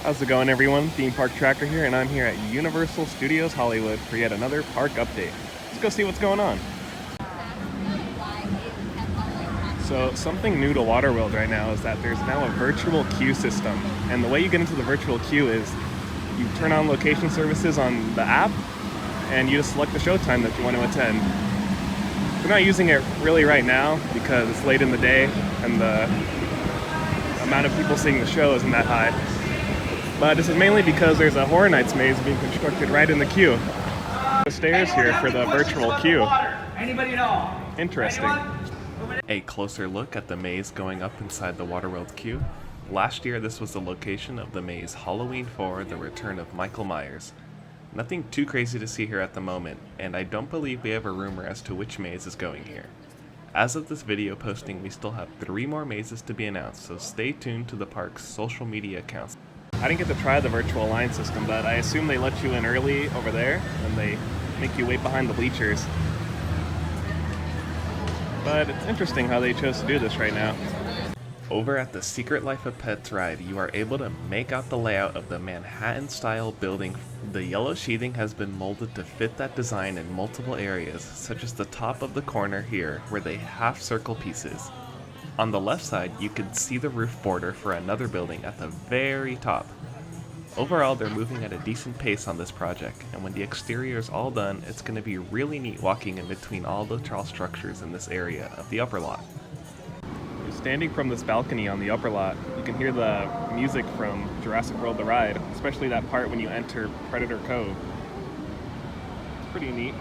How's it going, everyone? Theme Park Tracker here, and I'm here at Universal Studios Hollywood for yet another park update. Let's go see what's going on. So something new to WaterWorld right now is that there's now a virtual queue system, and the way you get into the virtual queue is you turn on location services on the app, and you just select the showtime that you want to attend. We're not using it really right now because it's late in the day and the amount of people seeing the show isn't that high. But this is mainly because there's a Horror Nights maze being constructed right in the queue. The stairs here for the virtual queue. Anybody know? Interesting. A closer look at the maze going up inside the WaterWorld queue. Last year this was the location of the maze Halloween 4: The Return of Michael Myers. Nothing too crazy to see here at the moment, and I don't believe we have a rumor as to which maze is going here. As of this video posting, we still have 3 more mazes to be announced, so stay tuned to the park's social media accounts. I didn't get to try the virtual line system, but I assume they let you in early over there, and they make you wait behind the bleachers. But it's interesting how they chose to do this right now. Over at the Secret Life of Pets ride, you are able to make out the layout of the Manhattan-style building. The yellow sheathing has been molded to fit that design in multiple areas, such as the top of the corner here, where they half-circle pieces. On the left side, you can see the roof border for another building at the very top. Overall, they're moving at a decent pace on this project, and when the exterior is all done, it's going to be really neat walking in between all the tall structures in this area of the upper lot. Standing from this balcony on the upper lot, you can hear the music from Jurassic World: The Ride, especially that part when you enter Predator Cove. It's pretty neat.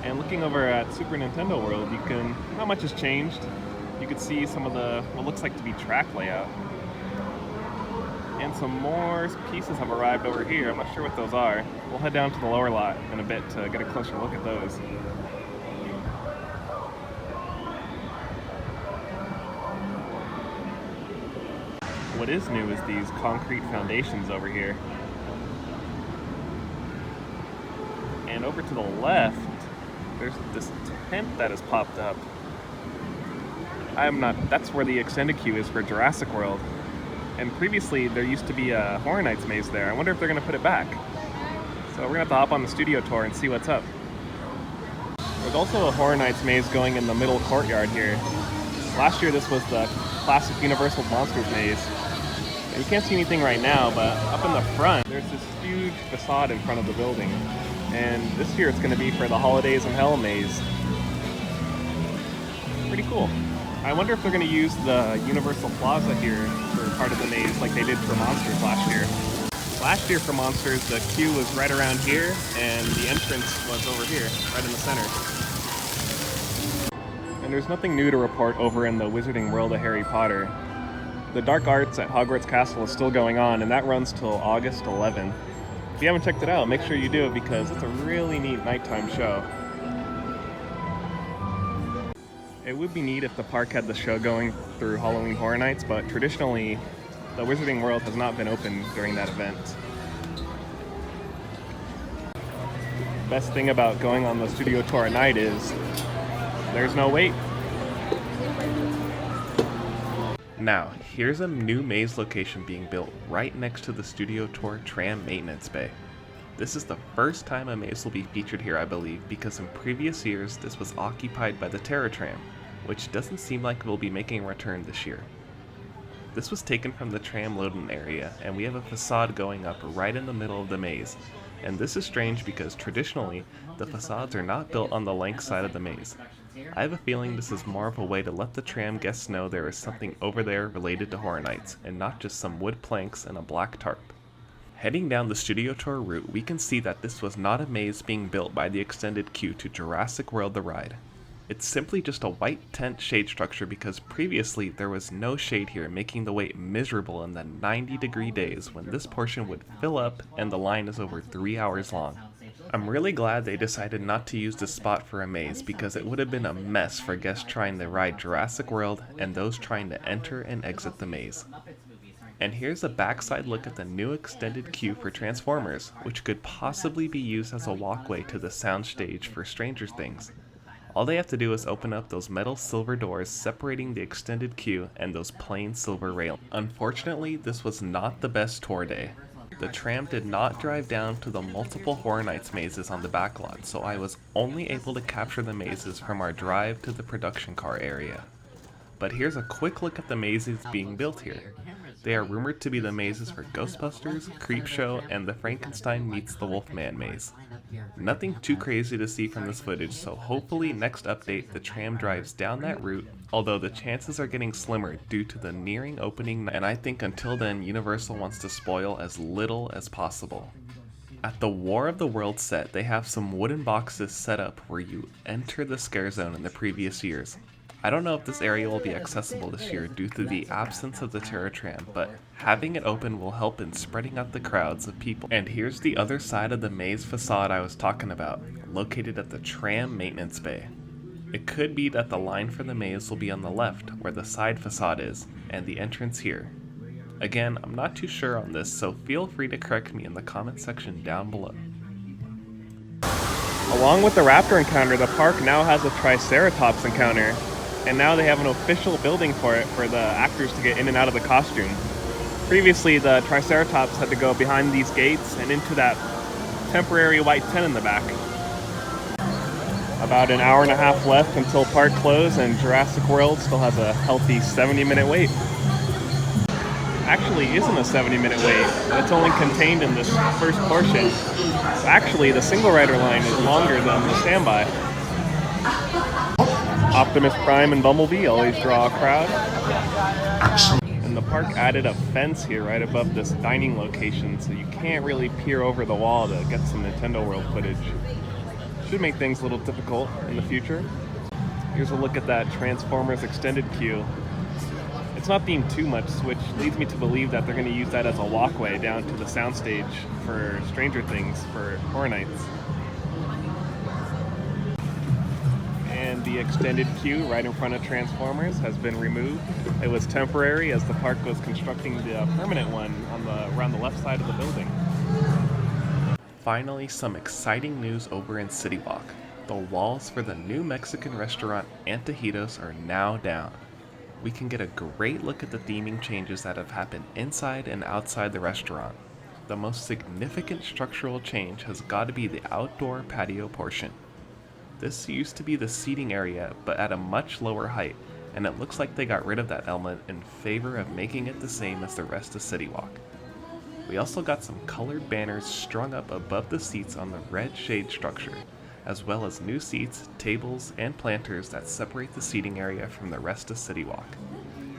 And looking over at Super Nintendo World, not much has changed. You can see some of the, what looks like to be track layout. And some more pieces have arrived over here. I'm not sure what those are. We'll head down to the lower lot in a bit to get a closer look at those. What is new is these concrete foundations over here. And over to the left, there's this tent that has popped up. That's where the extended queue is for Jurassic World. And previously there used to be a Horror Nights maze there. I wonder if they're gonna put it back. So we're gonna have to hop on the studio tour and see what's up. There's also a Horror Nights maze going in the middle courtyard here. Last year this was the classic Universal Monsters maze. And you can't see anything right now, but up in the front, there's this huge facade in front of the building. And this year it's gonna be for the Holidays in Hell maze. Pretty cool. I wonder if they're going to use the Universal Plaza here for part of the maze like they did for Monsters last year. Last year for Monsters, the queue was right around here, and the entrance was over here, right in the center. And there's nothing new to report over in the Wizarding World of Harry Potter. The Dark Arts at Hogwarts Castle is still going on, and that runs till August 11th. If you haven't checked it out, make sure you do, because it's a really neat nighttime show. It would be neat if the park had the show going through Halloween Horror Nights, but traditionally, the Wizarding World has not been open during that event. Best thing about going on the studio tour at night is there's no wait. Now, here's a new maze location being built right next to the studio tour tram maintenance bay. This is the first time a maze will be featured here, I believe, because in previous years this was occupied by the Terror Tram, which doesn't seem like it will be making a return this year. This was taken from the tram load-in area, and we have a facade going up right in the middle of the maze. And this is strange because traditionally, the facades are not built on the length side of the maze. I have a feeling this is more of a way to let the tram guests know there is something over there related to Horror Nights, and not just some wood planks and a black tarp. Heading down the studio tour route, we can see that this was not a maze being built by the extended queue to Jurassic World: The Ride. It's simply just a white tent shade structure because previously there was no shade here, making the wait miserable in the 90-degree days when this portion would fill up and the line is over 3 hours long. I'm really glad they decided not to use this spot for a maze because it would have been a mess for guests trying to ride Jurassic World and those trying to enter and exit the maze. And here's a backside look at the new extended queue for Transformers, which could possibly be used as a walkway to the soundstage for Stranger Things. All they have to do is open up those metal silver doors separating the extended queue and those plain silver rails. Unfortunately, this was not the best tour day. The tram did not drive down to the multiple Horror Nights mazes on the backlot, so I was only able to capture the mazes from our drive to the production car area. But here's a quick look at the mazes being built here. They are rumored to be the mazes for Ghostbusters, Creepshow, and the Frankenstein meets the Wolfman maze. Nothing too crazy to see from this footage, so hopefully next update the tram drives down that route, although the chances are getting slimmer due to the nearing opening, and I think until then Universal wants to spoil as little as possible. At the War of the Worlds set, they have some wooden boxes set up where you enter the scare zone in the previous years. I don't know if this area will be accessible this year due to the absence of the Terror Tram, but having it open will help in spreading out the crowds of people. And here's the other side of the maze facade I was talking about, located at the tram maintenance bay. It could be that the line for the maze will be on the left, where the side facade is, and the entrance here. Again, I'm not too sure on this, so feel free to correct me in the comment section down below. Along with the raptor encounter, the park now has a Triceratops encounter. And now they have an official building for it for the actors to get in and out of the costume. Previously, the Triceratops had to go behind these gates and into that temporary white tent in the back. About an hour and a half left until park close, and Jurassic World still has a healthy 70-minute wait. Actually isn't a 70-minute wait, it's only contained in this first portion. Actually, the single rider line is longer than the standby. Optimus Prime and Bumblebee always draw a crowd. And the park added a fence here right above this dining location, so you can't really peer over the wall to get some Nintendo World footage. Should make things a little difficult in the future. Here's a look at that Transformers extended queue. It's not themed too much, which leads me to believe that they're going to use that as a walkway down to the soundstage for Stranger Things for Horror Nights. And the extended queue right in front of Transformers has been removed. It was temporary as the park was constructing the permanent one around the left side of the building. Finally, some exciting news over in CityWalk. The walls for the new Mexican restaurant Antojitos are now down. We can get a great look at the theming changes that have happened inside and outside the restaurant. The most significant structural change has got to be the outdoor patio portion. This used to be the seating area, but at a much lower height, and it looks like they got rid of that element in favor of making it the same as the rest of CityWalk. We also got some colored banners strung up above the seats on the red shade structure, as well as new seats, tables, and planters that separate the seating area from the rest of CityWalk.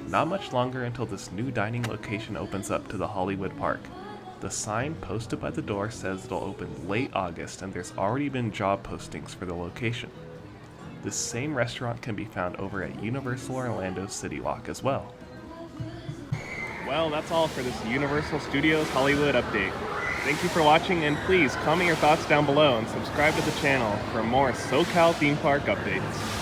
Not much longer until this new dining location opens up to the Hollywood Park. The sign posted by the door says it'll open late August, and there's already been job postings for the location. This same restaurant can be found over at Universal Orlando's CityWalk as well. Well, that's all for this Universal Studios Hollywood update. Thank you for watching, and please comment your thoughts down below and subscribe to the channel for more SoCal theme park updates.